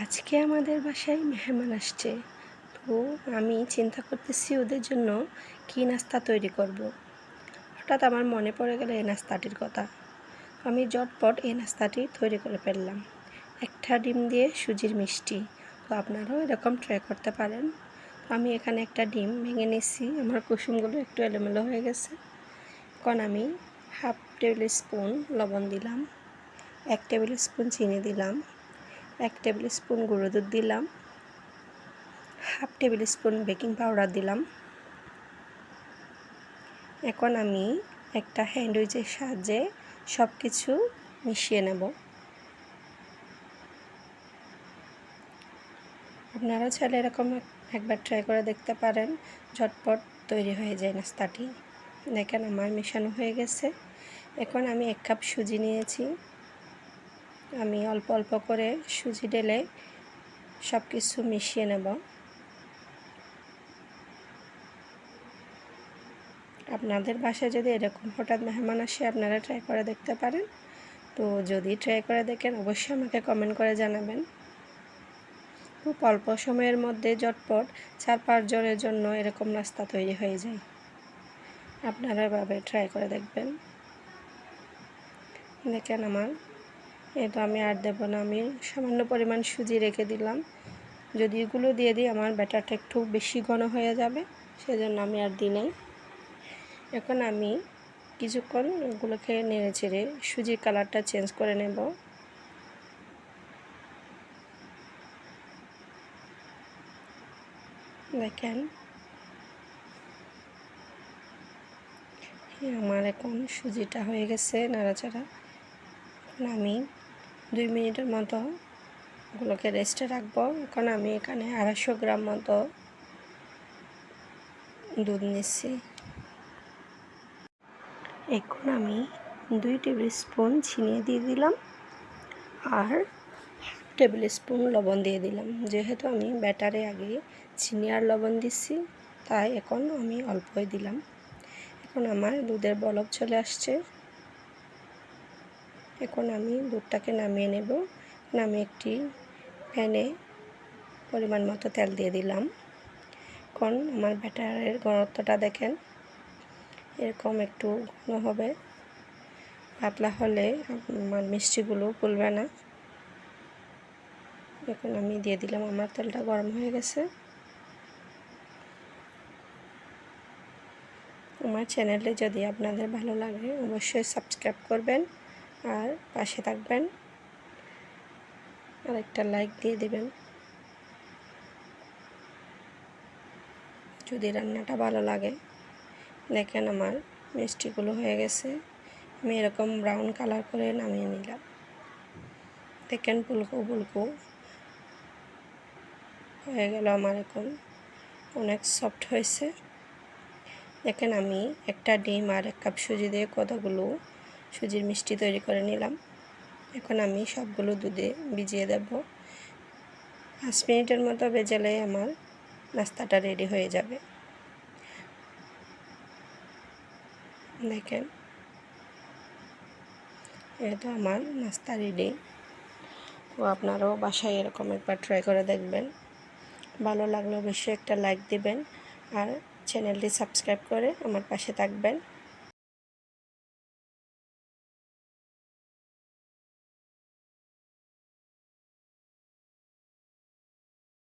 আজকে আমাদের বাসায় মেহমান আসছে। তো আমি চিন্তা করতেছি ওদের জন্য কী নাস্তা তৈরি করব। হঠাৎ আমার মনে পড়ে গেল এই নাস্তাটির কথা। আমি ঝটপট এই নাস্তাটি তৈরি করে ফেললাম। একটা ডিম দিয়ে সুজির মিষ্টি। তো আপনারাও এরকম ট্রাই করতে পারেন। আমি এখানে একটা ডিম ভেঙে নিচ্ছি, আমার কুসুমগুলো একটু এলোমেলো হয়ে গেছে। এখন আমি হাফ টেবিল স্পুন লবণ দিলাম, 1 টেবিল স্পুন চিনি দিলাম, 1 টেবিল স্পুন গুঁড়ো দুধ দিলাম, half table spoon baking powder দিলাম। এখন আমি একটা হ্যান্ড উইচের সাহায্যে সব কিছু মিশিয়ে নেব। আপনারা চাইলে এরকম একবার ট্রাই করে দেখতে পারেন, ঝটপট তৈরি হয়ে যায় নাস্তাটি। দেখেন আমার মেশানো হয়ে গেছে। এখন আমি 1 কাপ সুজি নিয়েছি। আমি অল্প অল্প করে সুজি ঢেলে সব কিছু মিশিয়ে নেব। আপনাদের বাসায় যদি এরকম হঠাৎ মেহমান আসে, আপনারা ট্রাই করে দেখতে পারেন। তো যদি ট্রাই করে দেখেন, অবশ্যই আমাকে কমেন্ট করে জানাবেন। খুব অল্প সময়ের মধ্যে ঝটপট 4-5 জনের জন্য এরকম নাস্তা তৈরি হয়ে যায়। আপনারা এভাবে ট্রাই করে দেখবেন। দেখেন আমার এটা আমি আর দেবো না, আমি সামান্য পরিমাণ সুজি রেখে দিলাম। যদি এগুলো দিয়ে দিই আমার ব্যাটারটা একটু বেশি ঘন হয়ে যাবে, সেজন্য আমি আর দিই নাই। এখন আমি কিছুক্ষণ এগুলোকে নেড়ে চেড়ে সুজির কালারটা চেঞ্জ করে নেব। দেখেন আমার এখন সুজিটা হয়ে গেছে নাড়াচাড়া। এখন আমি 2 মিনিটের মতো ওগুলোকে রেস্টে রাখবো। এখন আমি এখানে 250 গ্রাম মতো দুধ নিচ্ছি। এখন আমি 2 টেবিল স্পুন চিনি দিয়ে দিলাম আর হাফ টেবিল স্পুন লবণ দিয়ে দিলাম। যেহেতু আমি ব্যাটারে আগে চিনি আর লবণ দিচ্ছি, তাই এখন আমি অল্পই দিলাম। এখন আমার দুধের বলক চলে আসছে। এখন আমি দুধটাকে নামিয়ে নেব। আমি একটি প্যানে পরিমাণ মতো তেল দিয়ে দিলাম। এখন আমার ব্যাটারের ঘনত্বটা দেখেন, এরকম একটু ঘন হবে। পাতলা হলে আমার মিষ্টিগুলো ফুলবে না। এখন আমি দিয়ে দিলাম, আমার তেলটা গরম হয়ে গেছে। আমার চ্যানেলে যদি আপনাদের ভালো লাগে, অবশ্যই সাবস্ক্রাইব করবেন আর পাশে থাকবেন, আর একটা লাইক দিয়ে দেবেন যদি রান্নাটা ভালো লাগে। দেখেন আমার মিষ্টিগুলো হয়ে গেছে। আমি এরকম ব্রাউন কালার করে নামিয়ে নিলাম। দেখেন ফুলকো ফুলকো হয়ে গেল আমার, এখন অনেক সফট হয়েছে। দেখেন আমি একটা ডিম আর 1 কাপ সুজি দিয়ে কতগুলো সুজির মিষ্টি তৈরি করে নিলাম। এখন আমি সবগুলো দুধে ভিজিয়ে দেব। 5 মিনিটের মতো ভেজালে আমার নাস্তাটা রেডি হয়ে যাবে। দেখেন এটা আমার নাস্তা রেডি। তো আপনারাও বাসায় এরকম একবার ট্রাই করে দেখবেন। ভালো লাগলে অবশ্যই একটা লাইক দিবেন আর চ্যানেলটি সাবস্ক্রাইব করে আমার পাশে থাকবেন।